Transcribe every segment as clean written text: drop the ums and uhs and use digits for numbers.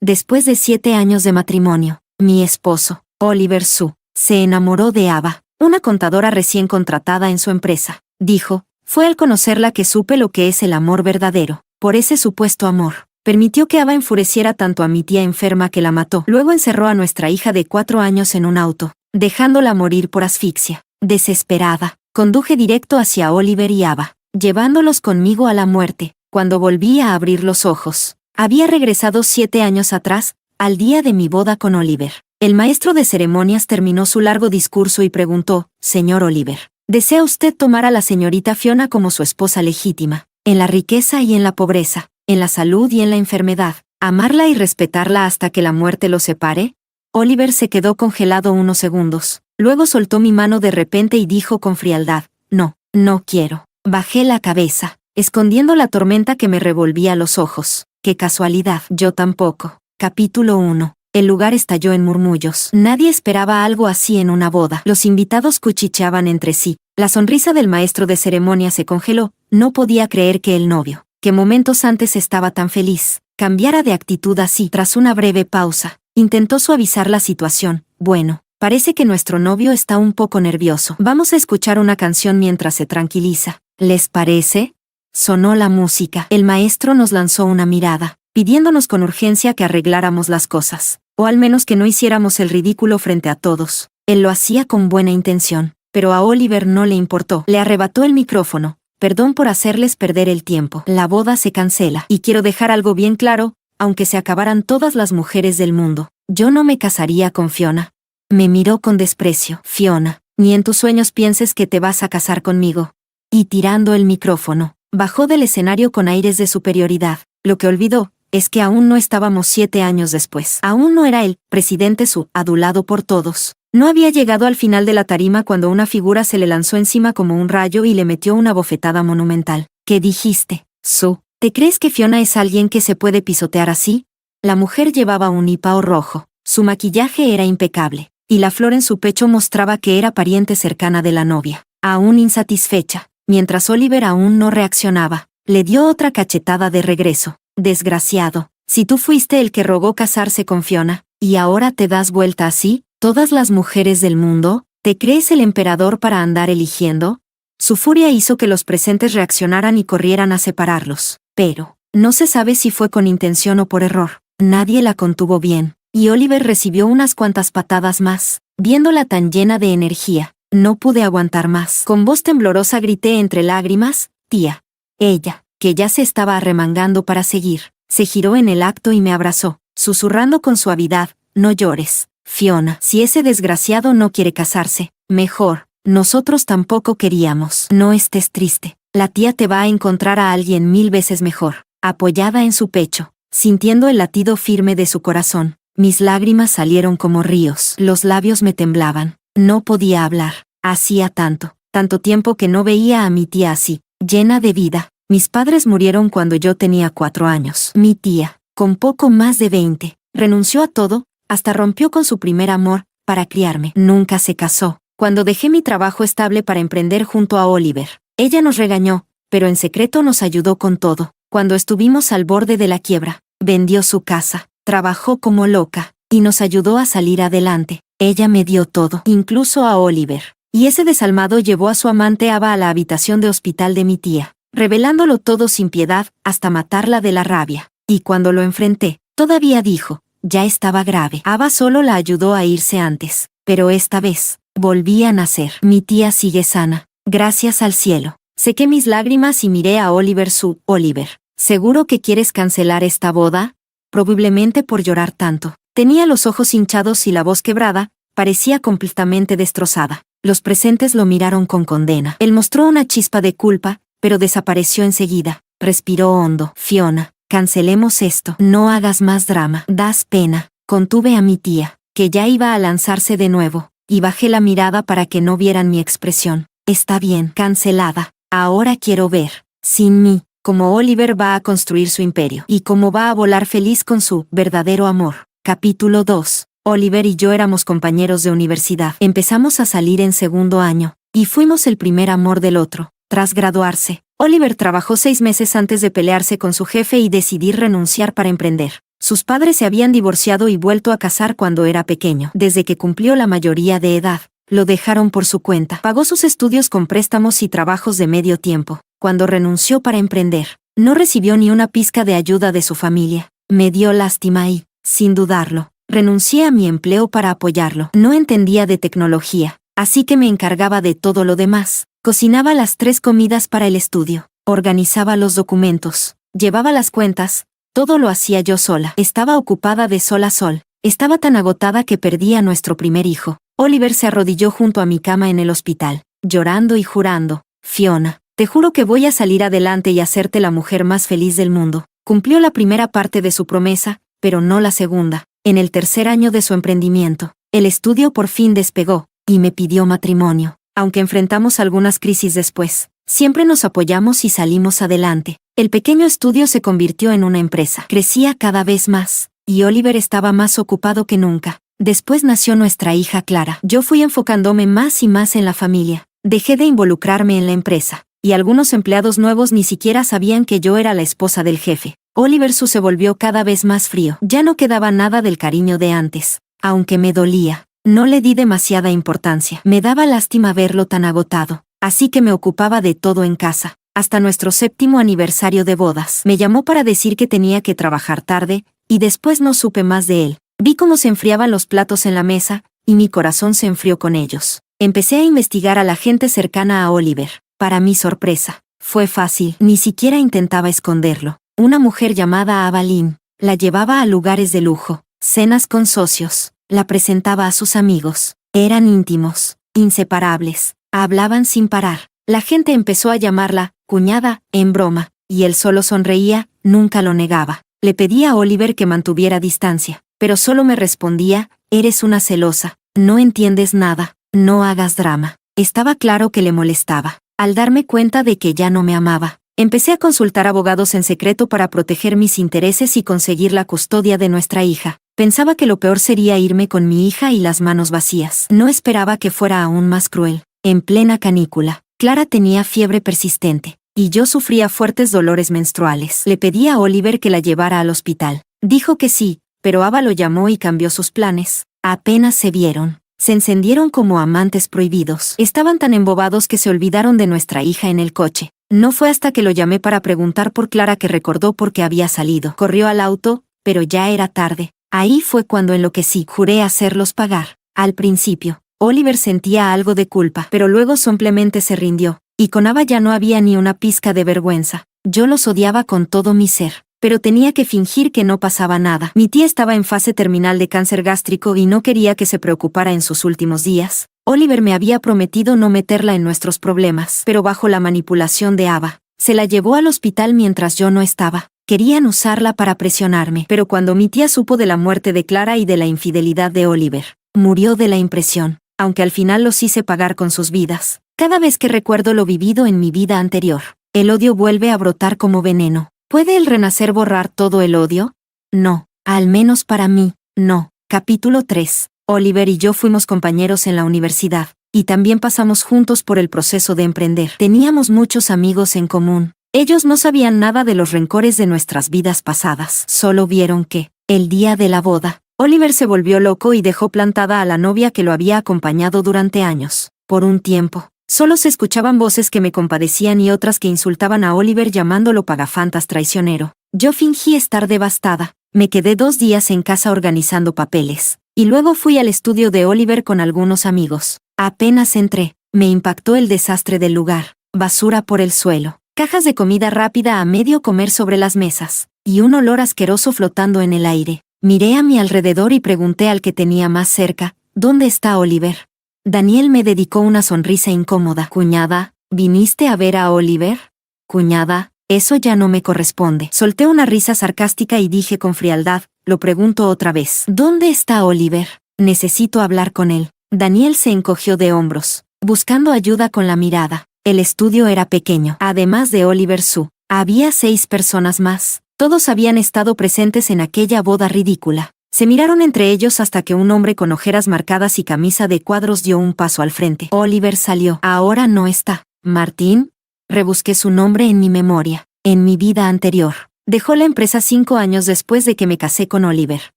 Después de 7 años de matrimonio, mi esposo, Oliver Su, se enamoró de Ava, una contadora recién contratada en su empresa. Dijo, fue al conocerla que supe lo que es el amor verdadero. Por ese supuesto amor, permitió que Ava enfureciera tanto a mi tía enferma que la mató. Luego encerró a nuestra hija de 4 años en un auto, dejándola morir por asfixia. Desesperada, conduje directo hacia Oliver y Ava, llevándolos conmigo a la muerte. Cuando volví a abrir los ojos, había regresado 7 años atrás, al día de mi boda con Oliver. El maestro de ceremonias terminó su largo discurso y preguntó, «Señor Oliver, ¿desea usted tomar a la señorita Fiona como su esposa legítima, en la riqueza y en la pobreza, en la salud y en la enfermedad, amarla y respetarla hasta que la muerte los separe?» Oliver se quedó congelado unos segundos, luego soltó mi mano de repente y dijo con frialdad, «No, no quiero». Bajé la cabeza, escondiendo la tormenta que me revolvía los ojos. ¡Qué casualidad! Yo tampoco. Capítulo 1. El lugar estalló en murmullos. Nadie esperaba algo así en una boda. Los invitados cuchicheaban entre sí. La sonrisa del maestro de ceremonia se congeló. No podía creer que el novio, que momentos antes estaba tan feliz, cambiara de actitud así. Tras una breve pausa, intentó suavizar la situación. «Bueno, parece que nuestro novio está un poco nervioso. Vamos a escuchar una canción mientras se tranquiliza. ¿Les parece?» Sonó la música. El maestro nos lanzó una mirada, pidiéndonos con urgencia que arregláramos las cosas, o al menos que no hiciéramos el ridículo frente a todos. Él lo hacía con buena intención, pero a Oliver no le importó. Le arrebató el micrófono. «Perdón por hacerles perder el tiempo. La boda se cancela. Y quiero dejar algo bien claro, aunque se acabaran todas las mujeres del mundo, yo no me casaría con Fiona». Me miró con desprecio. «Fiona, ni en tus sueños pienses que te vas a casar conmigo». Y tirando el micrófono, bajó del escenario con aires de superioridad. Lo que olvidó es que aún no estábamos 7 años después. Aún no era el presidente Su, adulado por todos. No había llegado al final de la tarima cuando una figura se le lanzó encima como un rayo y le metió una bofetada monumental. «¿Qué dijiste, Su? ¿Te crees que Fiona es alguien que se puede pisotear así?» La mujer llevaba un hipao rojo. Su maquillaje era impecable, y la flor en su pecho mostraba que era pariente cercana de la novia. Aún insatisfecha, mientras Oliver aún no reaccionaba, le dio otra cachetada de regreso. «Desgraciado, si tú fuiste el que rogó casarse con Fiona, y ahora te das vuelta así, ¿todas las mujeres del mundo? ¿Te crees el emperador para andar eligiendo?» Su furia hizo que los presentes reaccionaran y corrieran a separarlos. Pero, no se sabe si fue con intención o por error. Nadie la contuvo bien, y Oliver recibió unas cuantas patadas más. Viéndola tan llena de energía, no pude aguantar más. Con voz temblorosa grité entre lágrimas, «Tía». Ella, que ya se estaba arremangando para seguir, se giró en el acto y me abrazó, susurrando con suavidad, «No llores, Fiona. Si ese desgraciado no quiere casarse, mejor, nosotros tampoco queríamos. No estés triste. La tía te va a encontrar a alguien 1000 veces mejor». Apoyada en su pecho, sintiendo el latido firme de su corazón, mis lágrimas salieron como ríos. Los labios me temblaban. No podía hablar. Hacía tanto tiempo que no veía a mi tía así, llena de vida. Mis padres murieron cuando yo tenía 4 años. Mi tía, con poco más de 20, renunció a todo, hasta rompió con su primer amor, para criarme. Nunca se casó. Cuando dejé mi trabajo estable para emprender junto a Oliver, ella nos regañó, pero en secreto nos ayudó con todo. Cuando estuvimos al borde de la quiebra, vendió su casa, trabajó como loca, y nos ayudó a salir adelante. Ella me dio todo, incluso a Oliver. Y ese desalmado llevó a su amante Ava a la habitación de hospital de mi tía, revelándolo todo sin piedad, hasta matarla de la rabia. Y cuando lo enfrenté, todavía dijo, ya estaba grave. Ava solo la ayudó a irse antes, pero esta vez, volví a nacer. Mi tía sigue sana, gracias al cielo. Sequé mis lágrimas y miré a Oliver Su. «Oliver, ¿seguro que quieres cancelar esta boda?» Probablemente por llorar tanto. Tenía los ojos hinchados y la voz quebrada, parecía completamente destrozada. Los presentes lo miraron con condena. Él mostró una chispa de culpa, pero desapareció enseguida. Respiró hondo. «Fiona, cancelemos esto. No hagas más drama. Das pena». Contuve a mi tía, que ya iba a lanzarse de nuevo, y bajé la mirada para que no vieran mi expresión. «Está bien, cancelada. Ahora quiero ver, sin mí, cómo Oliver va a construir su imperio y cómo va a volar feliz con su verdadero amor». Capítulo 2. Oliver y yo éramos compañeros de universidad. Empezamos a salir en 2º año, y fuimos el primer amor del otro. Tras graduarse, Oliver trabajó 6 meses antes de pelearse con su jefe y decidir renunciar para emprender. Sus padres se habían divorciado y vuelto a casar cuando era pequeño. Desde que cumplió la mayoría de edad, lo dejaron por su cuenta. Pagó sus estudios con préstamos y trabajos de medio tiempo. Cuando renunció para emprender, no recibió ni una pizca de ayuda de su familia. Me dio lástima y, sin dudarlo, renuncié a mi empleo para apoyarlo. No entendía de tecnología, así que me encargaba de todo lo demás. Cocinaba las 3 comidas para el estudio, organizaba los documentos, llevaba las cuentas, todo lo hacía yo sola. Estaba ocupada de sol a sol. Estaba tan agotada que perdí a nuestro primer hijo. Oliver se arrodilló junto a mi cama en el hospital, llorando y jurando: Fiona, te juro que voy a salir adelante y hacerte la mujer más feliz del mundo. Cumplió la primera parte de su promesa, pero no la segunda. En el tercer año de su emprendimiento, el estudio por fin despegó, y me pidió matrimonio. Aunque enfrentamos algunas crisis después, siempre nos apoyamos y salimos adelante. El pequeño estudio se convirtió en una empresa. Crecía cada vez más, y Oliver estaba más ocupado que nunca. Después nació nuestra hija Clara. Yo fui enfocándome más y más en la familia. Dejé de involucrarme en la empresa, y algunos empleados nuevos ni siquiera sabían que yo era la esposa del jefe. Oliver se volvió cada vez más frío. Ya no quedaba nada del cariño de antes. Aunque me dolía, no le di demasiada importancia. Me daba lástima verlo tan agotado, así que me ocupaba de todo en casa. Hasta nuestro 7º aniversario de bodas. Me llamó para decir que tenía que trabajar tarde, y después no supe más de él. Vi cómo se enfriaban los platos en la mesa, y mi corazón se enfrió con ellos. Empecé a investigar a la gente cercana a Oliver. Para mi sorpresa, fue fácil. Ni siquiera intentaba esconderlo. Una mujer llamada Ava Lynn la llevaba a lugares de lujo, cenas con socios, la presentaba a sus amigos. Eran íntimos, inseparables, hablaban sin parar. La gente empezó a llamarla cuñada, en broma, y él solo sonreía, nunca lo negaba. Le pedí a Oliver que mantuviera distancia, pero solo me respondía: eres una celosa, no entiendes nada, no hagas drama. Estaba claro que le molestaba. Al darme cuenta de que ya no me amaba, empecé a consultar abogados en secreto para proteger mis intereses y conseguir la custodia de nuestra hija. Pensaba que lo peor sería irme con mi hija y las manos vacías. No esperaba que fuera aún más cruel. En plena canícula, Clara tenía fiebre persistente, y yo sufría fuertes dolores menstruales. Le pedí a Oliver que la llevara al hospital. Dijo que sí, pero Ava lo llamó y cambió sus planes. Apenas se vieron, se encendieron como amantes prohibidos. Estaban tan embobados que se olvidaron de nuestra hija en el coche. No fue hasta que lo llamé para preguntar por Clara que recordó por qué había salido. Corrió al auto, pero ya era tarde. Ahí fue cuando enloquecí. Juré hacerlos pagar. Al principio, Oliver sentía algo de culpa, pero luego simplemente se rindió. Y con Ava ya no había ni una pizca de vergüenza. Yo los odiaba con todo mi ser, pero tenía que fingir que no pasaba nada. Mi tía estaba en fase terminal de cáncer gástrico y no quería que se preocupara en sus últimos días. Oliver me había prometido no meterla en nuestros problemas, pero bajo la manipulación de Ava, se la llevó al hospital mientras yo no estaba. Querían usarla para presionarme, pero cuando mi tía supo de la muerte de Clara y de la infidelidad de Oliver, murió de la impresión, aunque al final los hice pagar con sus vidas. Cada vez que recuerdo lo vivido en mi vida anterior, el odio vuelve a brotar como veneno. ¿Puede el renacer borrar todo el odio? No, al menos para mí, no. Capítulo 3. Oliver y yo fuimos compañeros en la universidad, y también pasamos juntos por el proceso de emprender. Teníamos muchos amigos en común. Ellos no sabían nada de los rencores de nuestras vidas pasadas. Solo vieron que, el día de la boda, Oliver se volvió loco y dejó plantada a la novia que lo había acompañado durante años. Por un tiempo, solo se escuchaban voces que me compadecían y otras que insultaban a Oliver llamándolo pagafantas traicionero. Yo fingí estar devastada. Me quedé 2 días en casa organizando papeles, y luego fui al estudio de Oliver con algunos amigos. Apenas entré, me impactó el desastre del lugar. Basura por el suelo, cajas de comida rápida a medio comer sobre las mesas, y un olor asqueroso flotando en el aire. Miré a mi alrededor y pregunté al que tenía más cerca: ¿dónde está Oliver? Daniel me dedicó una sonrisa incómoda. Cuñada, ¿viniste a ver a Oliver? Cuñada, eso ya no me corresponde. Solté una risa sarcástica y dije con frialdad: lo pregunto otra vez. ¿Dónde está Oliver? Necesito hablar con él. Daniel se encogió de hombros, buscando ayuda con la mirada. El estudio era pequeño. Además de Oliver había 6 personas más. Todos habían estado presentes en aquella boda ridícula. Se miraron entre ellos hasta que un hombre con ojeras marcadas y camisa de cuadros dio un paso al frente. Oliver salió. Ahora no está. ¿Martín? Rebusqué su nombre en mi memoria. En mi vida anterior, Dejó la empresa 5 años después de que me casé con Oliver,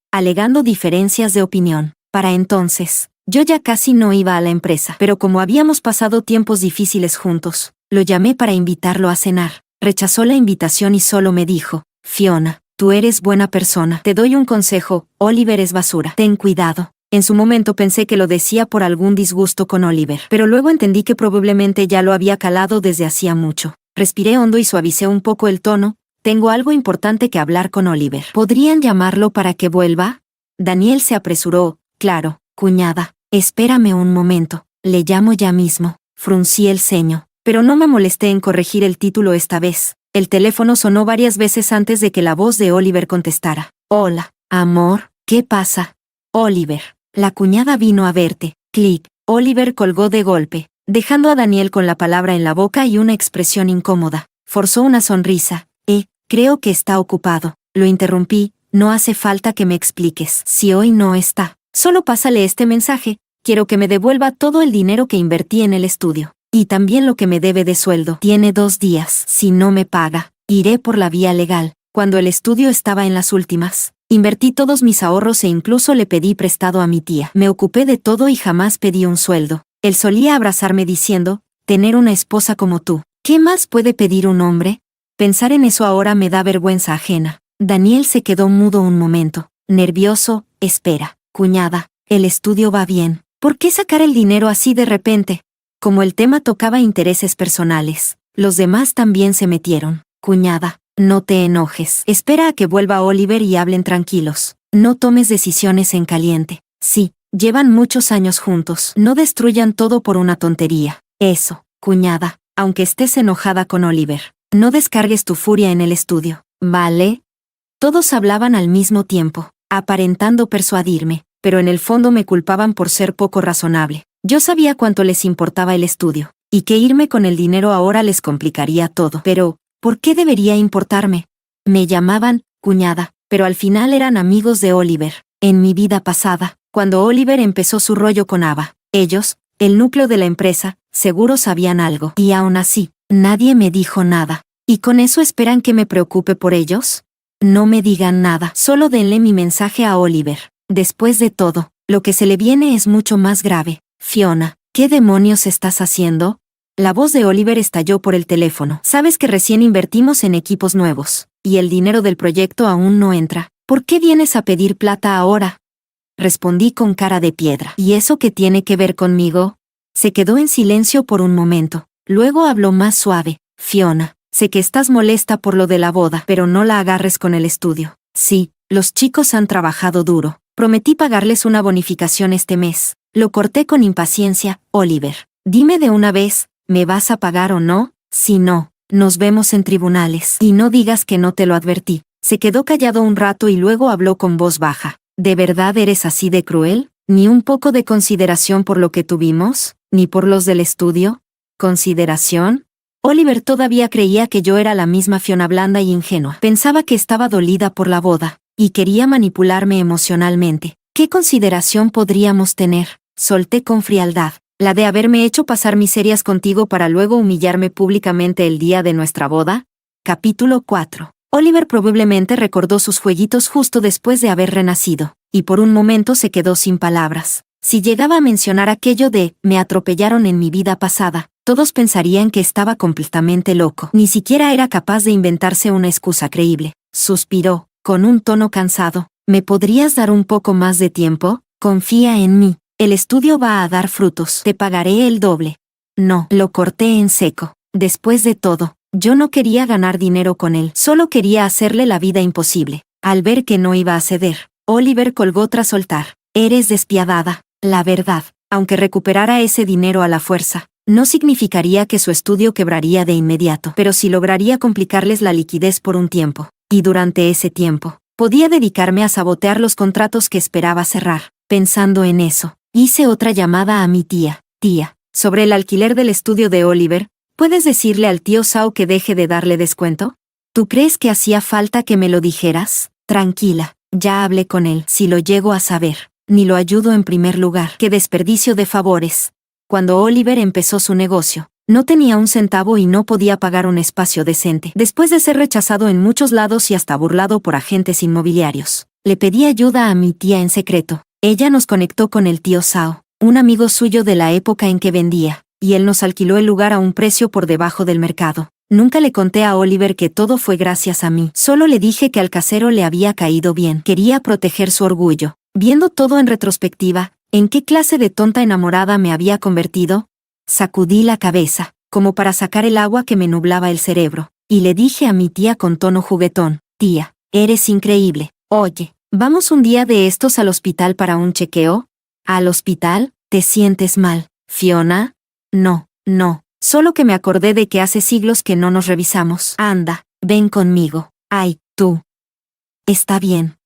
alegando diferencias de opinión. Para entonces, yo ya casi no iba a la empresa, pero como habíamos pasado tiempos difíciles juntos, lo llamé para invitarlo a cenar. Rechazó la invitación y solo me dijo: Fiona, tú eres buena persona. Te doy un consejo, Oliver es basura. Ten cuidado. En su momento pensé que lo decía por algún disgusto con Oliver, pero luego entendí que probablemente ya lo había calado desde hacía mucho. Respiré hondo y suavicé un poco el tono. Tengo algo importante que hablar con Oliver. ¿Podrían llamarlo para que vuelva? Daniel se apresuró. Claro, cuñada. Espérame un momento. Le llamo ya mismo. Fruncí el ceño, pero no me molesté en corregir el título esta vez. El teléfono sonó varias veces antes de que la voz de Oliver contestara. Hola, amor, ¿qué pasa? Oliver, la cuñada vino a verte. Clic. Oliver colgó de golpe, dejando a Daniel con la palabra en la boca y una expresión incómoda. Forzó una sonrisa. Creo que está ocupado. Lo interrumpí. No hace falta que me expliques. Si hoy no está, solo pásale este mensaje. Quiero que me devuelva todo el dinero que invertí en el estudio. Y también lo que me debe de sueldo. Tiene 2 días. Si no me paga, iré por la vía legal. Cuando el estudio estaba en las últimas, invertí todos mis ahorros e incluso le pedí prestado a mi tía. Me ocupé de todo y jamás pedí un sueldo. Él solía abrazarme diciendo: tener una esposa como tú. ¿Qué más puede pedir un hombre? Pensar en eso ahora me da vergüenza ajena. Daniel se quedó mudo un momento, nervioso. Espera, cuñada, el estudio va bien. ¿Por qué sacar el dinero así de repente? Como el tema tocaba intereses personales, los demás también se metieron. Cuñada, no te enojes. Espera a que vuelva Oliver y hablen tranquilos. No tomes decisiones en caliente. Sí, llevan muchos años juntos. No destruyan todo por una tontería. Eso, cuñada, aunque estés enojada con Oliver, no descargues tu furia en el estudio, ¿vale? Todos hablaban al mismo tiempo, aparentando persuadirme, pero en el fondo me culpaban por ser poco razonable. Yo sabía cuánto les importaba el estudio, y que irme con el dinero ahora les complicaría todo. Pero, ¿por qué debería importarme? Me llamaban cuñada, pero al final eran amigos de Oliver. En mi vida pasada, cuando Oliver empezó su rollo con Ava, ellos, el núcleo de la empresa, seguro sabían algo. Y aún así, nadie me dijo nada. ¿Y con eso esperan que me preocupe por ellos? No me digan nada, solo denle mi mensaje a Oliver. Después de todo, lo que se le viene es mucho más grave. Fiona, ¿qué demonios estás haciendo? La voz de Oliver estalló por el teléfono. Sabes que recién invertimos en equipos nuevos, y el dinero del proyecto aún no entra. ¿Por qué vienes a pedir plata ahora? Respondí con cara de piedra. ¿Y eso qué tiene que ver conmigo? Se quedó en silencio por un momento. Luego habló más suave. Fiona, sé que estás molesta por lo de la boda, pero no la agarres con el estudio. Sí, los chicos han trabajado duro. Prometí pagarles una bonificación este mes. Lo corté con impaciencia. Oliver, dime de una vez, ¿me vas a pagar o no? Si no, nos vemos en tribunales. Y no digas que no te lo advertí. Se quedó callado un rato y luego habló con voz baja. ¿De verdad eres así de cruel? ¿Ni un poco de consideración por lo que tuvimos? ¿Ni por los del estudio? ¿Consideración? Oliver todavía creía que yo era la misma Fiona blanda y ingenua. Pensaba que estaba dolida por la boda, y quería manipularme emocionalmente. ¿Qué consideración podríamos tener? Solté con frialdad. ¿La de haberme hecho pasar miserias contigo para luego humillarme públicamente el día de nuestra boda? Capítulo 4. Oliver probablemente recordó sus jueguitos justo después de haber renacido, y por un momento se quedó sin palabras. Si llegaba a mencionar aquello de «me atropellaron en mi vida pasada», todos pensarían que estaba completamente loco. Ni siquiera era capaz de inventarse una excusa creíble. Suspiró, con un tono cansado. ¿Me podrías dar un poco más de tiempo? Confía en mí. El estudio va a dar frutos. Te pagaré el doble. No, lo corté en seco. Después de todo, yo no quería ganar dinero con él. Solo quería hacerle la vida imposible. Al ver que no iba a ceder, Oliver colgó tras soltar. Eres despiadada. La verdad, aunque recuperara ese dinero a la fuerza, no significaría que su estudio quebraría de inmediato, pero sí lograría complicarles la liquidez por un tiempo. Y durante ese tiempo, podía dedicarme a sabotear los contratos que esperaba cerrar. Pensando en eso, hice otra llamada a mi tía. Tía, sobre el alquiler del estudio de Oliver, ¿puedes decirle al tío Sao que deje de darle descuento? ¿Tú crees que hacía falta que me lo dijeras? Tranquila, ya hablé con él. Si lo llego a saber, ni lo ayudo en primer lugar. ¡Qué desperdicio de favores! Cuando Oliver empezó su negocio, No tenía un centavo y no podía pagar un espacio decente. Después de ser rechazado en muchos lados y hasta burlado por agentes inmobiliarios, le pedí ayuda a mi tía en secreto. Ella nos conectó con el tío Sao, un amigo suyo de la época en que vendía, y él nos alquiló el lugar a un precio por debajo del mercado. Nunca le conté a Oliver que todo fue gracias a mí. Solo le dije que al casero le había caído bien. Quería proteger su orgullo. Viendo todo en retrospectiva, ¿en qué clase de tonta enamorada me había convertido? Sacudí la cabeza, como para sacar el agua que me nublaba el cerebro, y le dije a mi tía con tono juguetón: tía, eres increíble. Oye, ¿vamos un día de estos al hospital para un chequeo? ¿Al hospital? ¿Te sientes mal, Fiona? No, solo que me acordé de que hace siglos que no nos revisamos. Anda, ven conmigo. Ay, tú. Está bien,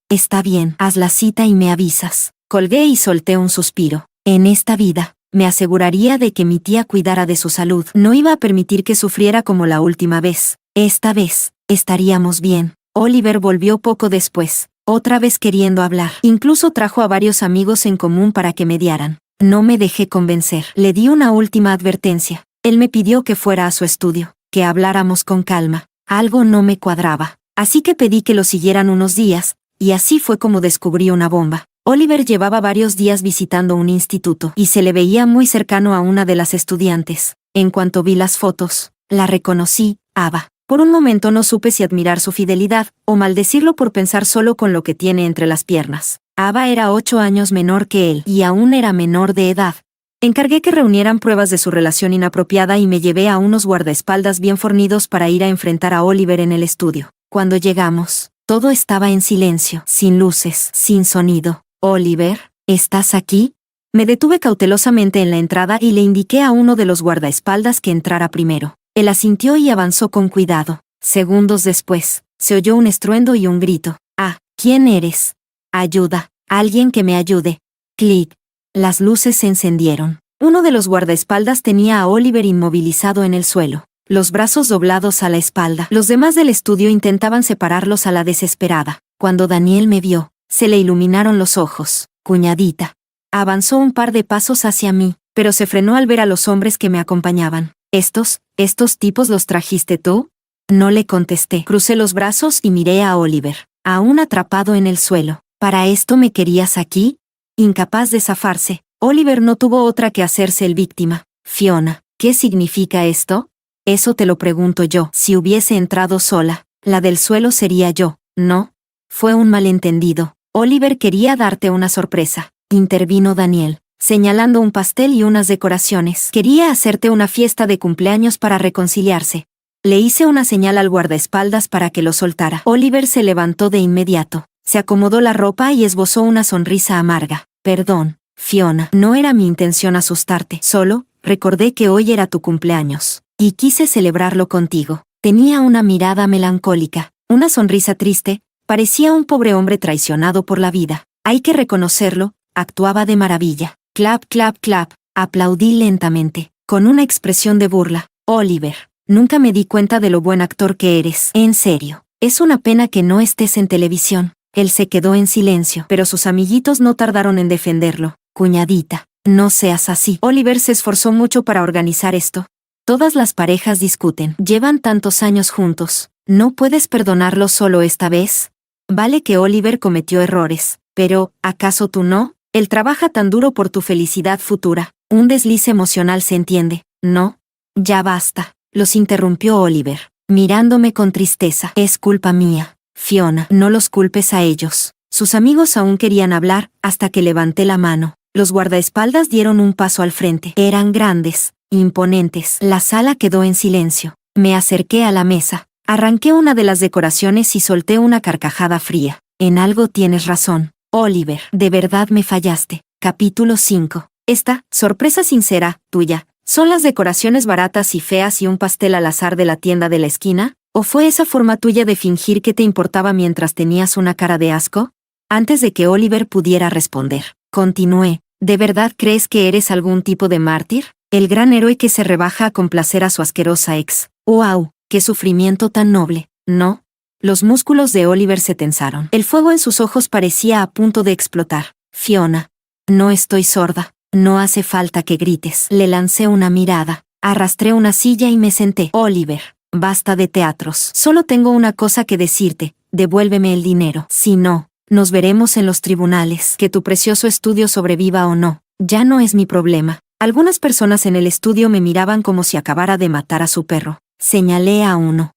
haz la cita y me avisas. Colgué y solté un suspiro. En esta vida, me aseguraría de que mi tía cuidara de su salud. No iba a permitir que sufriera como la última vez. Esta vez, estaríamos bien. Oliver volvió poco después, otra vez queriendo hablar. Incluso trajo a varios amigos en común para que mediaran. No me dejé convencer. Le di una última advertencia. Él me pidió que fuera a su estudio, que habláramos con calma. Algo no me cuadraba. Así que pedí que lo siguieran unos días, y así fue como descubrí una bomba. Oliver llevaba varios días visitando un instituto, y se le veía muy cercano a una de las estudiantes. En cuanto vi las fotos, la reconocí, Ava. Por un momento no supe si admirar su fidelidad, o maldecirlo por pensar solo con lo que tiene entre las piernas. Ava era 8 años menor que él, y aún era menor de edad. Encargué que reunieran pruebas de su relación inapropiada y me llevé a unos guardaespaldas bien fornidos para ir a enfrentar a Oliver en el estudio. Cuando llegamos, todo estaba en silencio, sin luces, sin sonido. Oliver, ¿estás aquí? Me detuve cautelosamente en la entrada y le indiqué a uno de los guardaespaldas que entrara primero. Él asintió y avanzó con cuidado. Segundos después, se oyó un estruendo y un grito. Ah, ¿quién eres? Ayuda, alguien que me ayude. Clic. Las luces se encendieron. Uno de los guardaespaldas tenía a Oliver inmovilizado en el suelo, los brazos doblados a la espalda. Los demás del estudio intentaban separarlos a la desesperada. Cuando Daniel me vio, se le iluminaron los ojos. Cuñadita. Avanzó un par de pasos hacia mí, pero se frenó al ver a los hombres que me acompañaban. ¿Estos tipos los trajiste tú? No le contesté. Crucé los brazos y miré a Oliver, aún atrapado en el suelo. ¿Para esto me querías aquí? Incapaz de zafarse, Oliver no tuvo otra que hacerse el víctima. Fiona, ¿qué significa esto? Eso te lo pregunto yo. Si hubiese entrado sola, la del suelo sería yo, ¿no? Fue un malentendido. Oliver quería darte una sorpresa. Intervino Daniel, señalando un pastel y unas decoraciones. Quería hacerte una fiesta de cumpleaños para reconciliarse. Le hice una señal al guardaespaldas para que lo soltara. Oliver se levantó de inmediato. Se acomodó la ropa y esbozó una sonrisa amarga. Perdón, Fiona, no era mi intención asustarte. Solo, recordé que hoy era tu cumpleaños, y quise celebrarlo contigo. Tenía una mirada melancólica, una sonrisa triste, parecía un pobre hombre traicionado por la vida. Hay que reconocerlo, actuaba de maravilla. Clap, clap, clap, aplaudí lentamente, con una expresión de burla. Oliver, nunca me di cuenta de lo buen actor que eres. En serio, es una pena que no estés en televisión. Él se quedó en silencio, pero sus amiguitos no tardaron en defenderlo. Cuñadita, no seas así. Oliver se esforzó mucho para organizar esto. Todas las parejas discuten. Llevan tantos años juntos. ¿No puedes perdonarlo solo esta vez? Vale que Oliver cometió errores, pero, ¿acaso tú no? Él trabaja tan duro por tu felicidad futura. Un desliz emocional se entiende, ¿no? Ya basta, los interrumpió Oliver, mirándome con tristeza. Es culpa mía. Fiona, no los culpes a ellos. Sus amigos aún querían hablar, hasta que levanté la mano. Los guardaespaldas dieron un paso al frente. Eran grandes, imponentes. La sala quedó en silencio. Me acerqué a la mesa, arranqué una de las decoraciones y solté una carcajada fría. En algo tienes razón, Oliver. De verdad me fallaste. Capítulo 5. Esta, sorpresa sincera, tuya, ¿son las decoraciones baratas y feas y un pastel al azar de la tienda de la esquina? ¿O fue esa forma tuya de fingir que te importaba mientras tenías una cara de asco? Antes de que Oliver pudiera responder, continué. ¿De verdad crees que eres algún tipo de mártir? El gran héroe que se rebaja a complacer a su asquerosa ex. ¡Wow! ¡Qué sufrimiento tan noble! ¿No? Los músculos de Oliver se tensaron. El fuego en sus ojos parecía a punto de explotar. Fiona. No estoy sorda. No hace falta que grites. Le lancé una mirada. Arrastré una silla y me senté. Oliver, basta de teatros. Solo tengo una cosa que decirte, devuélveme el dinero. Si no, nos veremos en los tribunales. Que tu precioso estudio sobreviva o no, ya no es mi problema. Algunas personas en el estudio me miraban como si acabara de matar a su perro. Señalé a uno.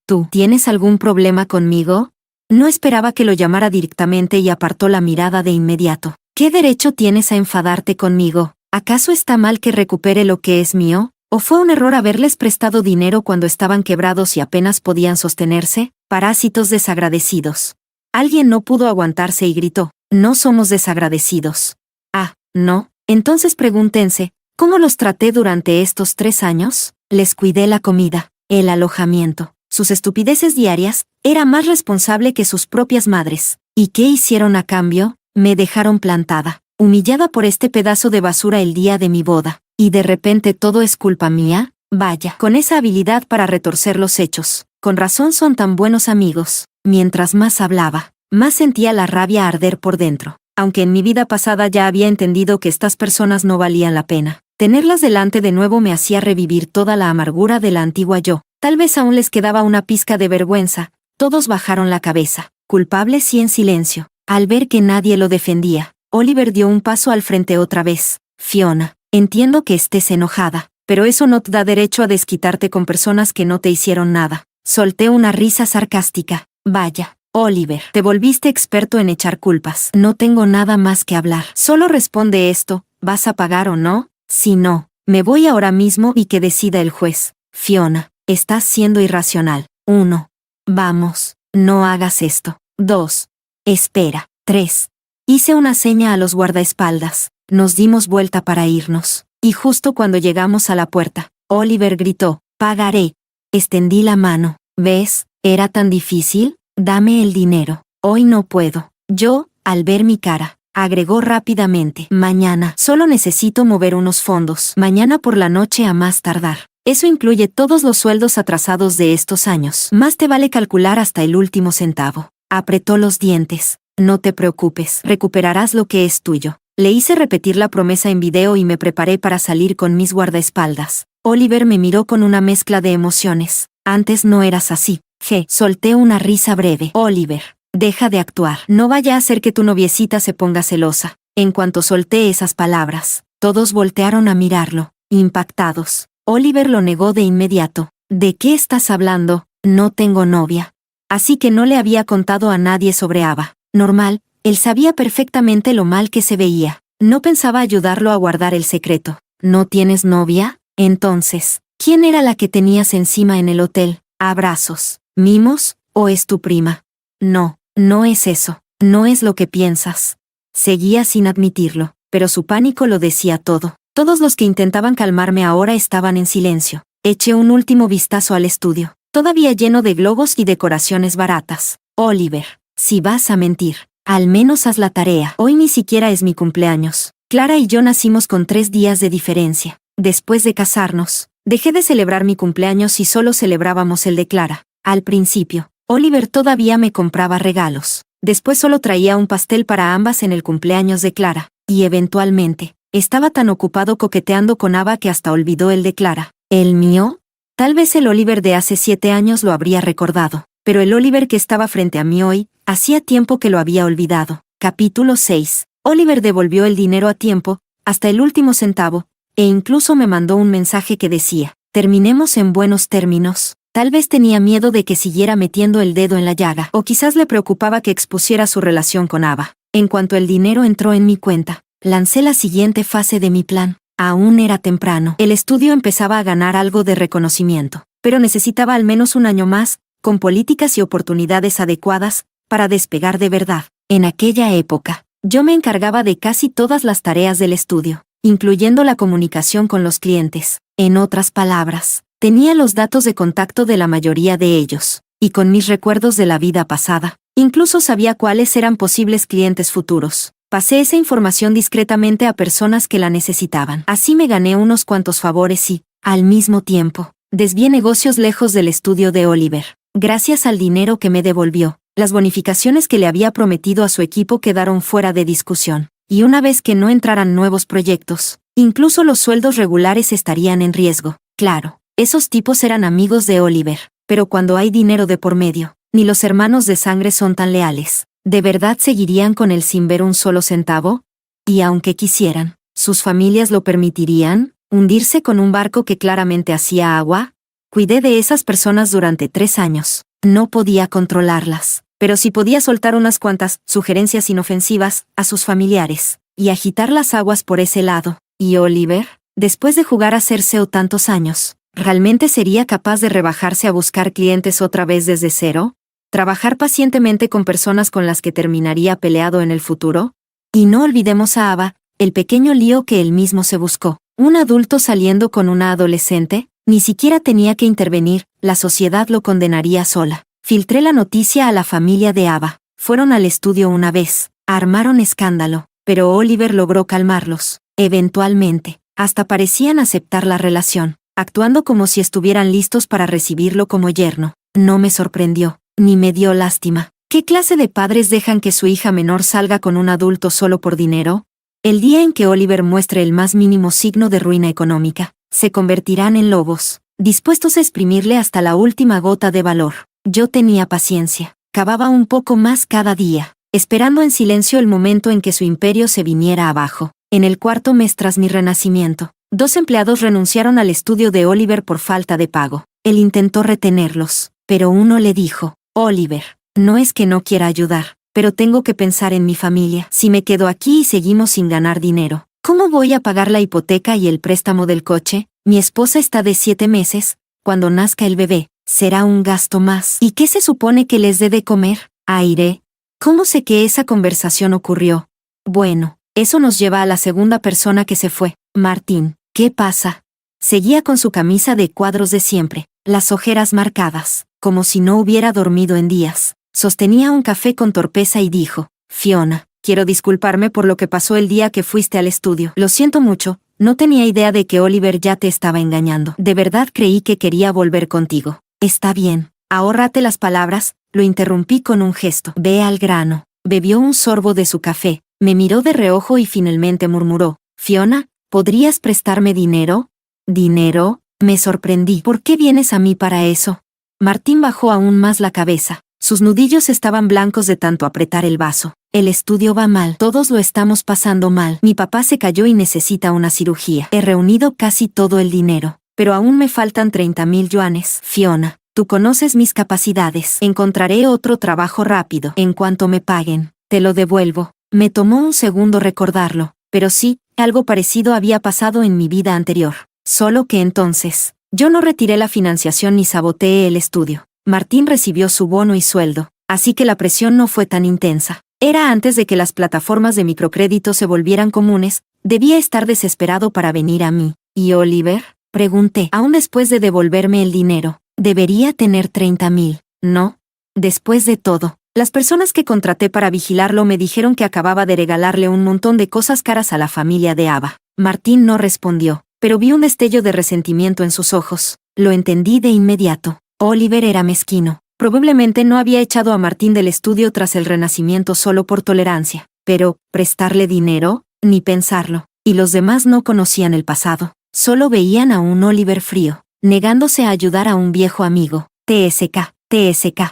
¿Tú tienes algún problema conmigo? No esperaba que lo llamara directamente y apartó la mirada de inmediato. ¿Qué derecho tienes a enfadarte conmigo? ¿Acaso está mal que recupere lo que es mío? ¿O fue un error haberles prestado dinero cuando estaban quebrados y apenas podían sostenerse? Parásitos desagradecidos. Alguien no pudo aguantarse y gritó, no somos desagradecidos. Ah, ¿no? Entonces pregúntense, ¿cómo los traté durante estos 3 años? Les cuidé la comida, el alojamiento, sus estupideces diarias, era más responsable que sus propias madres. ¿Y qué hicieron a cambio? Me dejaron plantada, humillada por este pedazo de basura el día de mi boda. ¿Y de repente todo es culpa mía? Vaya, con esa habilidad para retorcer los hechos. Con razón son tan buenos amigos. Mientras más hablaba, más sentía la rabia arder por dentro. Aunque en mi vida pasada ya había entendido que estas personas no valían la pena. Tenerlas delante de nuevo me hacía revivir toda la amargura de la antigua yo. Tal vez aún les quedaba una pizca de vergüenza. Todos bajaron la cabeza, culpables y en silencio. Al ver que nadie lo defendía, Oliver dio un paso al frente otra vez. Fiona, entiendo que estés enojada, pero eso no te da derecho a desquitarte con personas que no te hicieron nada. Solté una risa sarcástica. Vaya, Oliver, te volviste experto en echar culpas. No tengo nada más que hablar. Solo responde esto, ¿vas a pagar o no? Si no, me voy ahora mismo y que decida el juez. Fiona, estás siendo irracional. 1. Vamos, no hagas esto. 2. Espera. 3. Hice una seña a los guardaespaldas. Nos dimos vuelta para irnos. Y justo cuando llegamos a la puerta, Oliver gritó, pagaré. Extendí la mano. ¿Ves? ¿Era tan difícil? Dame el dinero. Hoy no puedo. Yo, al ver mi cara, agregó rápidamente. Mañana. Solo necesito mover unos fondos. Mañana por la noche a más tardar. Eso incluye todos los sueldos atrasados de estos años. Más te vale calcular hasta el último centavo. Apretó los dientes. No te preocupes. Recuperarás lo que es tuyo. Le hice repetir la promesa en video y me preparé para salir con mis guardaespaldas. Oliver me miró con una mezcla de emociones. Antes no eras así. Solté una risa breve. Oliver, deja de actuar. No vaya a hacer que tu noviecita se ponga celosa. En cuanto solté esas palabras, todos voltearon a mirarlo, impactados. Oliver lo negó de inmediato. ¿De qué estás hablando? No tengo novia. Así que no le había contado a nadie sobre Ava. Normal, él sabía perfectamente lo mal que se veía. No pensaba ayudarlo a guardar el secreto. ¿No tienes novia? Entonces, ¿quién era la que tenías encima en el hotel? ¿Abrazos, mimos, o es tu prima? No, no es eso. No es lo que piensas. Seguía sin admitirlo, pero su pánico lo decía todo. Todos los que intentaban calmarme ahora estaban en silencio. Eché un último vistazo al estudio, todavía lleno de globos y decoraciones baratas. Oliver, si vas a mentir, al menos haz la tarea. Hoy ni siquiera es mi cumpleaños. Clara y yo nacimos con 3 días de diferencia. Después de casarnos, dejé de celebrar mi cumpleaños y solo celebrábamos el de Clara. Al principio, Oliver todavía me compraba regalos. Después solo traía un pastel para ambas en el cumpleaños de Clara. Y eventualmente, estaba tan ocupado coqueteando con Ava que hasta olvidó el de Clara. ¿El mío? Tal vez el Oliver de hace 7 años lo habría recordado. Pero el Oliver que estaba frente a mí hoy, hacía tiempo que lo había olvidado. Capítulo 6. Oliver devolvió el dinero a tiempo, hasta el último centavo, e incluso me mandó un mensaje que decía, terminemos en buenos términos. Tal vez tenía miedo de que siguiera metiendo el dedo en la llaga, o quizás le preocupaba que expusiera su relación con Ava. En cuanto el dinero entró en mi cuenta, lancé la siguiente fase de mi plan. Aún era temprano. El estudio empezaba a ganar algo de reconocimiento, pero necesitaba al menos un año más, con políticas y oportunidades adecuadas, para despegar de verdad. En aquella época, yo me encargaba de casi todas las tareas del estudio, incluyendo la comunicación con los clientes. En otras palabras, tenía los datos de contacto de la mayoría de ellos, y con mis recuerdos de la vida pasada, incluso sabía cuáles eran posibles clientes futuros. Pasé esa información discretamente a personas que la necesitaban. Así me gané unos cuantos favores y, al mismo tiempo, desvié negocios lejos del estudio de Oliver. Gracias al dinero que me devolvió, las bonificaciones que le había prometido a su equipo quedaron fuera de discusión. Y una vez que no entraran nuevos proyectos, incluso los sueldos regulares estarían en riesgo. Claro, esos tipos eran amigos de Oliver, pero cuando hay dinero de por medio, ni los hermanos de sangre son tan leales. ¿De verdad seguirían con él sin ver un solo centavo? Y aunque quisieran, ¿sus familias lo permitirían? ¿Hundirse con un barco que claramente hacía agua? Cuidé de esas personas durante 3 años. No podía controlarlas, pero sí podía soltar unas cuantas sugerencias inofensivas a sus familiares y agitar las aguas por ese lado. ¿Y Oliver? Después de jugar a ser CEO tantos años, ¿realmente sería capaz de rebajarse a buscar clientes otra vez desde cero? ¿Trabajar pacientemente con personas con las que terminaría peleado en el futuro? Y no olvidemos a Ava, el pequeño lío que él mismo se buscó. Un adulto saliendo con una adolescente, ni siquiera tenía que intervenir, la sociedad lo condenaría sola. Filtré la noticia a la familia de Ava. Fueron al estudio una vez, armaron escándalo, pero Oliver logró calmarlos. Eventualmente, hasta parecían aceptar la relación, actuando como si estuvieran listos para recibirlo como yerno. No me sorprendió, ni me dio lástima. ¿Qué clase de padres dejan que su hija menor salga con un adulto solo por dinero? El día en que Oliver muestre el más mínimo signo de ruina económica, se convertirán en lobos, dispuestos a exprimirle hasta la última gota de valor. Yo tenía paciencia, cavaba un poco más cada día, esperando en silencio el momento en que su imperio se viniera abajo. En el cuarto mes tras mi renacimiento, 2 empleados renunciaron al estudio de Oliver por falta de pago. Él intentó retenerlos, pero uno le dijo: Oliver, no es que no quiera ayudar, pero tengo que pensar en mi familia. Si me quedo aquí y seguimos sin ganar dinero, ¿cómo voy a pagar la hipoteca y el préstamo del coche? Mi esposa está de 7 meses, cuando nazca el bebé, será un gasto más. ¿Y qué se supone que les dé de comer? Aire. ¿Cómo sé que esa conversación ocurrió? Bueno, eso nos lleva a la segunda persona que se fue, Martín. ¿Qué pasa? Seguía con su camisa de cuadros de siempre, las ojeras marcadas, como si no hubiera dormido en días. Sostenía un café con torpeza y dijo: Fiona, quiero disculparme por lo que pasó el día que fuiste al estudio. Lo siento mucho, no tenía idea de que Oliver ya te estaba engañando. De verdad creí que quería volver contigo. Está bien, ahórrate las palabras, lo interrumpí con un gesto. Ve al grano. Bebió un sorbo de su café, me miró de reojo y finalmente murmuró: Fiona, ¿podrías prestarme dinero? ¿Dinero? Me sorprendí. ¿Por qué vienes a mí para eso? Martín bajó aún más la cabeza. Sus nudillos estaban blancos de tanto apretar el vaso. El estudio va mal. Todos lo estamos pasando mal. Mi papá se cayó y necesita una cirugía. He reunido casi todo el dinero, pero aún me faltan 30,000 yuanes. Fiona, tú conoces mis capacidades. Encontraré otro trabajo rápido. En cuanto me paguen, te lo devuelvo. Me tomó un segundo recordarlo, pero sí, algo parecido había pasado en mi vida anterior. Solo que entonces, yo no retiré la financiación ni saboteé el estudio. Martín recibió su bono y sueldo, así que la presión no fue tan intensa. Era antes de que las plataformas de microcrédito se volvieran comunes, debía estar desesperado para venir a mí. ¿Y Oliver? Pregunté. Aún después de devolverme el dinero, debería tener 30,000, ¿no? Después de todo, las personas que contraté para vigilarlo me dijeron que acababa de regalarle un montón de cosas caras a la familia de Ava. Martín no respondió, pero vi un destello de resentimiento en sus ojos. Lo entendí de inmediato. Oliver era mezquino. Probablemente no había echado a Martín del estudio tras el renacimiento solo por tolerancia. Pero, ¿prestarle dinero? Ni pensarlo. Y los demás no conocían el pasado. Solo veían a un Oliver frío, negándose a ayudar a un viejo amigo. TSK.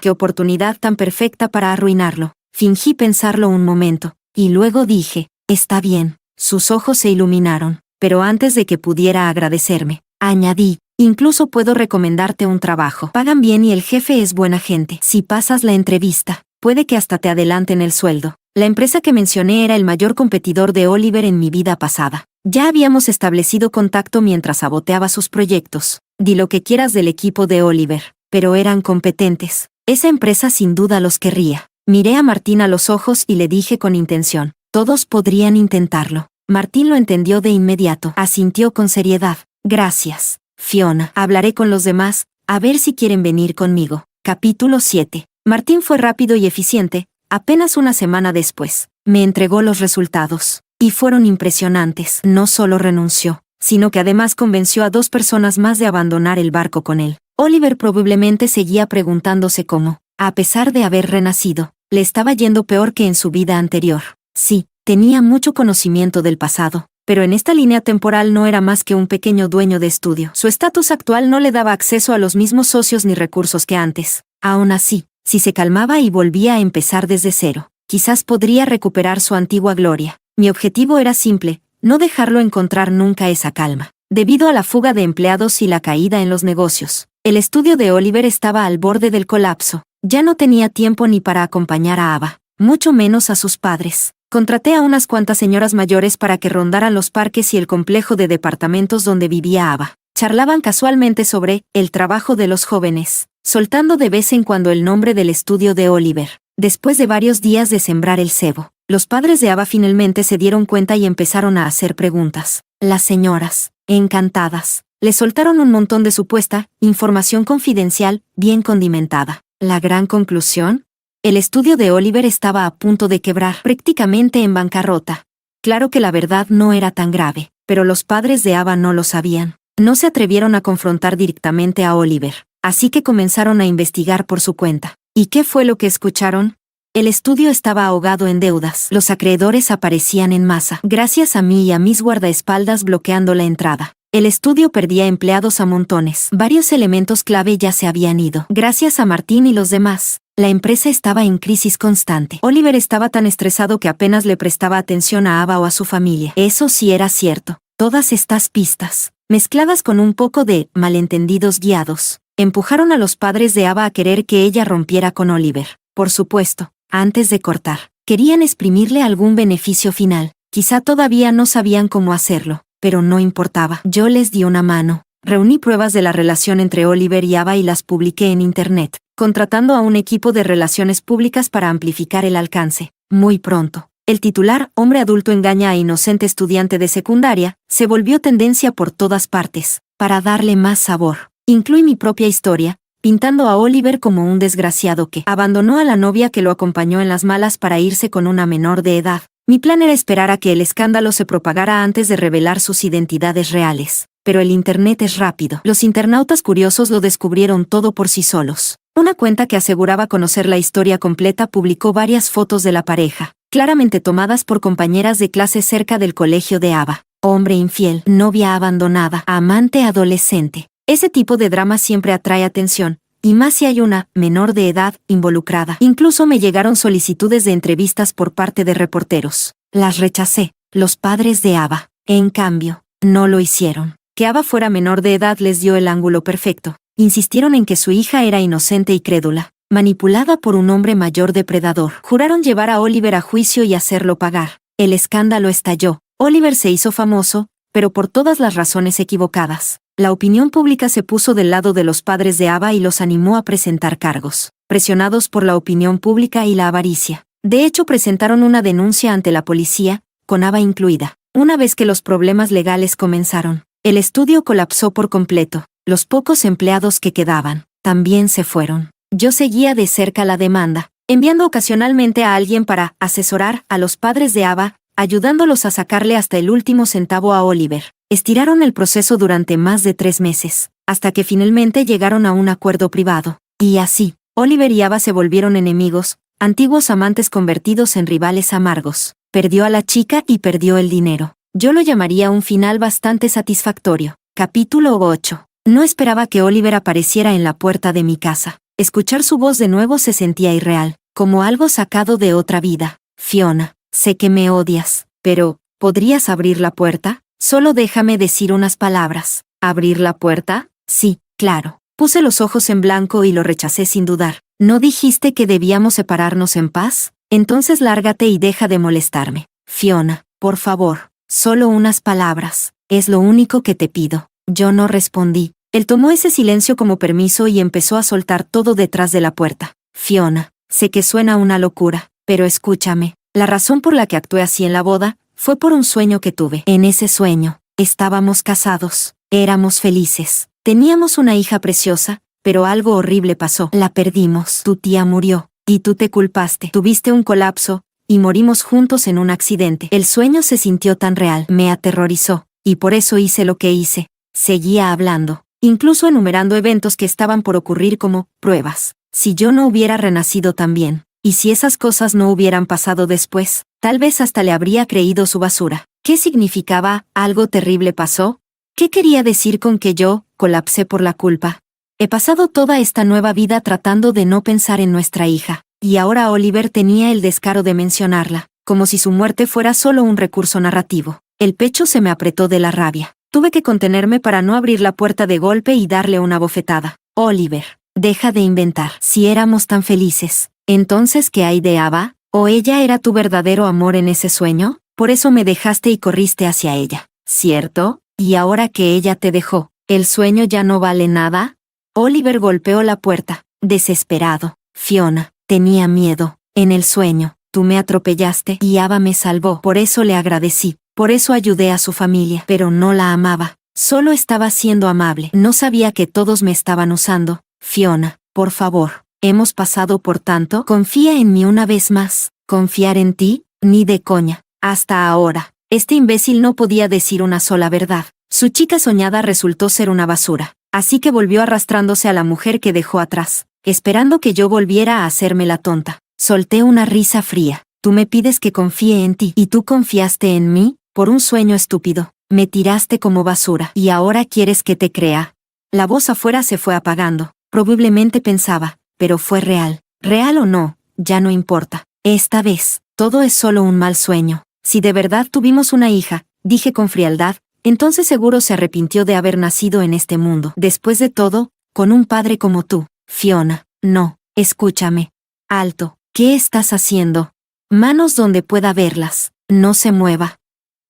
Qué oportunidad tan perfecta para arruinarlo. Fingí pensarlo un momento, y luego dije: está bien. Sus ojos se iluminaron, pero antes de que pudiera agradecerme, añadí: incluso puedo recomendarte un trabajo. Pagan bien y el jefe es buena gente. Si pasas la entrevista, puede que hasta te adelanten el sueldo. La empresa que mencioné era el mayor competidor de Oliver en mi vida pasada. Ya habíamos establecido contacto mientras saboteaba sus proyectos. Di lo que quieras del equipo de Oliver, pero eran competentes. Esa empresa sin duda los querría. Miré a Martín a los ojos y le dije con intención: todos podrían intentarlo. Martín lo entendió de inmediato. Asintió con seriedad. Gracias, Fiona. Hablaré con los demás, a ver si quieren venir conmigo. Capítulo 7. Martín fue rápido y eficiente. Apenas una semana después, me entregó los resultados. Y fueron impresionantes. No solo renunció, sino que además convenció a 2 personas más de abandonar el barco con él. Oliver probablemente seguía preguntándose cómo, a pesar de haber renacido, le estaba yendo peor que en su vida anterior. Sí, tenía mucho conocimiento del pasado, pero en esta línea temporal no era más que un pequeño dueño de estudio. Su estatus actual no le daba acceso a los mismos socios ni recursos que antes. Aún así, si se calmaba y volvía a empezar desde cero, quizás podría recuperar su antigua gloria. Mi objetivo era simple: no dejarlo encontrar nunca esa calma. Debido a la fuga de empleados y la caída en los negocios, el estudio de Oliver estaba al borde del colapso. Ya no tenía tiempo ni para acompañar a Ava, mucho menos a sus padres. Contraté a unas cuantas señoras mayores para que rondaran los parques y el complejo de departamentos donde vivía Ava. Charlaban casualmente sobre el trabajo de los jóvenes, soltando de vez en cuando el nombre del estudio de Oliver. Después de varios días de sembrar el cebo, los padres de Ava finalmente se dieron cuenta y empezaron a hacer preguntas. Las señoras, encantadas, le soltaron un montón de supuesta información confidencial, bien condimentada. La gran conclusión: el estudio de Oliver estaba a punto de quebrar, prácticamente en bancarrota. Claro que la verdad no era tan grave, pero los padres de Ava no lo sabían. No se atrevieron a confrontar directamente a Oliver, así que comenzaron a investigar por su cuenta. ¿Y qué fue lo que escucharon? El estudio estaba ahogado en deudas. Los acreedores aparecían en masa, gracias a mí y a mis guardaespaldas bloqueando la entrada. El estudio perdía empleados a montones. Varios elementos clave ya se habían ido. Gracias a Martín y los demás, la empresa estaba en crisis constante. Oliver estaba tan estresado que apenas le prestaba atención a Ava o a su familia. Eso sí era cierto. Todas estas pistas, mezcladas con un poco de malentendidos guiados, empujaron a los padres de Ava a querer que ella rompiera con Oliver. Por supuesto, antes de cortar, querían exprimirle algún beneficio final. Quizá todavía no sabían cómo hacerlo, pero no importaba. Yo les di una mano. Reuní pruebas de la relación entre Oliver y Ava y las publiqué en Internet, contratando a un equipo de relaciones públicas para amplificar el alcance. Muy pronto, el titular "Hombre adulto engaña a inocente estudiante de secundaria" se volvió tendencia por todas partes. Para darle más sabor, incluí mi propia historia, pintando a Oliver como un desgraciado que abandonó a la novia que lo acompañó en las malas para irse con una menor de edad. Mi plan era esperar a que el escándalo se propagara antes de revelar sus identidades reales. Pero el Internet es rápido. Los internautas curiosos lo descubrieron todo por sí solos. Una cuenta que aseguraba conocer la historia completa publicó varias fotos de la pareja, claramente tomadas por compañeras de clase cerca del colegio de Ava. Hombre infiel, novia abandonada, amante adolescente. Ese tipo de drama siempre atrae atención, y más si hay una menor de edad involucrada. Incluso me llegaron solicitudes de entrevistas por parte de reporteros. Las rechacé. Los padres de Ava, en cambio, no lo hicieron. Que Ava fuera menor de edad les dio el ángulo perfecto. Insistieron en que su hija era inocente y crédula, manipulada por un hombre mayor depredador. Juraron llevar a Oliver a juicio y hacerlo pagar. El escándalo estalló. Oliver se hizo famoso, pero por todas las razones equivocadas. La opinión pública se puso del lado de los padres de Ava y los animó a presentar cargos, presionados por la opinión pública y la avaricia. De hecho, presentaron una denuncia ante la policía, con Ava incluida. Una vez que los problemas legales comenzaron, el estudio colapsó por completo. Los pocos empleados que quedaban también se fueron. Yo seguía de cerca la demanda, enviando ocasionalmente a alguien para asesorar a los padres de Ava, ayudándolos a sacarle hasta el último centavo a Oliver. Estiraron el proceso durante más de 3 meses, hasta que finalmente llegaron a un acuerdo privado. Y así, Oliver y Ava se volvieron enemigos, antiguos amantes convertidos en rivales amargos. Perdió a la chica y perdió el dinero. Yo lo llamaría un final bastante satisfactorio. Capítulo 8. No esperaba que Oliver apareciera en la puerta de mi casa. Escuchar su voz de nuevo se sentía irreal, como algo sacado de otra vida. Fiona, sé que me odias, pero ¿podrías abrir la puerta? Solo déjame decir unas palabras. ¿Abrir la puerta? Sí, claro. Puse los ojos en blanco y lo rechacé sin dudar. ¿No dijiste que debíamos separarnos en paz? Entonces lárgate y deja de molestarme. Fiona, por favor, solo unas palabras. Es lo único que te pido. Yo no respondí. Él tomó ese silencio como permiso y empezó a soltar todo detrás de la puerta. Fiona, sé que suena una locura, pero escúchame. La razón por la que actué así en la boda fue por un sueño que tuve. En ese sueño, estábamos casados, éramos felices, teníamos una hija preciosa, pero algo horrible pasó. La perdimos. Tu tía murió, y tú te culpaste. Tuviste un colapso, y morimos juntos en un accidente. El sueño se sintió tan real, me aterrorizó, y por eso hice lo que hice. Seguía hablando, incluso enumerando eventos que estaban por ocurrir como pruebas. Si yo no hubiera renacido también, y si esas cosas no hubieran pasado después, tal vez hasta le habría creído su basura. ¿Qué significaba algo terrible pasó? ¿Qué quería decir con que yo colapsé por la culpa? He pasado toda esta nueva vida tratando de no pensar en nuestra hija, y ahora Oliver tenía el descaro de mencionarla, como si su muerte fuera solo un recurso narrativo. El pecho se me apretó de la rabia. Tuve que contenerme para no abrir la puerta de golpe y darle una bofetada. Oliver, deja de inventar. Si éramos tan felices, entonces ¿qué hay de Ava? ¿O ella era tu verdadero amor en ese sueño? Por eso me dejaste y corriste hacia ella, ¿cierto? Y ahora que ella te dejó, ¿el sueño ya no vale nada? Oliver golpeó la puerta, desesperado. Fiona, tenía miedo. En el sueño, tú me atropellaste y Ava me salvó. Por eso le agradecí. Por eso ayudé a su familia, pero no la amaba. Solo estaba siendo amable. No sabía que todos me estaban usando. Fiona, por favor, hemos pasado por tanto. Confía en mí una vez más. ¿Confiar en ti? Ni de coña. Hasta ahora, este imbécil no podía decir una sola verdad. Su chica soñada resultó ser una basura. Así que volvió arrastrándose a la mujer que dejó atrás, esperando que yo volviera a hacerme la tonta. Solté una risa fría. Tú me pides que confíe en ti. ¿Y tú confiaste en mí? Por un sueño estúpido. Me tiraste como basura. ¿Y ahora quieres que te crea? La voz afuera se fue apagando. Probablemente pensaba, pero fue real. Real o no, ya no importa. Esta vez, todo es solo un mal sueño. Si de verdad tuvimos una hija, dije con frialdad, entonces seguro se arrepintió de haber nacido en este mundo. Después de todo, con un padre como tú. Fiona, no, escúchame. Alto, ¿qué estás haciendo? Manos donde pueda verlas. No se mueva.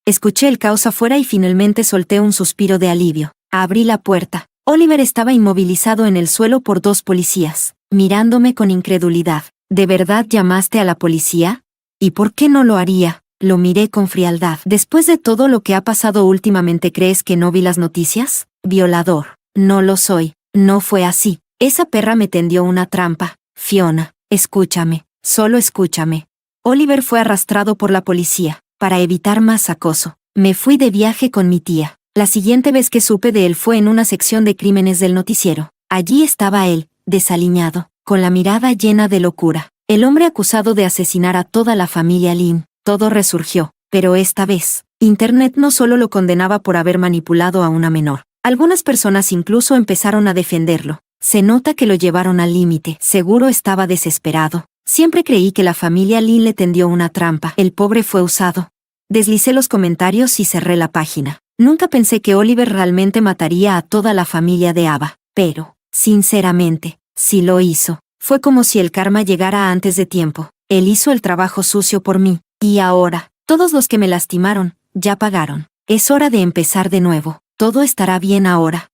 Escuché el caos afuera y finalmente solté un suspiro de alivio. Abrí la puerta. Oliver estaba inmovilizado en el suelo por dos policías, mirándome con incredulidad. ¿De verdad llamaste a la policía? ¿Y por qué no lo haría? Lo miré con frialdad. Después de todo lo que ha pasado últimamente, ¿crees que no vi las noticias? Violador. No lo soy. No fue así. Esa perra me tendió una trampa. Fiona, escúchame. Solo escúchame. Oliver fue arrastrado por la policía. Para evitar más acoso, me fui de viaje con mi tía. La siguiente vez que supe de él fue en una sección de crímenes del noticiero. Allí estaba él, desaliñado, con la mirada llena de locura. El hombre acusado de asesinar a toda la familia Lin. Todo resurgió, pero esta vez, Internet no solo lo condenaba por haber manipulado a una menor. Algunas personas incluso empezaron a defenderlo. Se nota que lo llevaron al límite. Seguro estaba desesperado. Siempre creí que la familia Lin le tendió una trampa. El pobre fue usado. Deslicé los comentarios y cerré la página. Nunca pensé que Oliver realmente mataría a toda la familia de Ava. Pero, sinceramente, si lo hizo, fue como si el karma llegara antes de tiempo. Él hizo el trabajo sucio por mí. Y ahora, todos los que me lastimaron, ya pagaron. Es hora de empezar de nuevo. Todo estará bien ahora.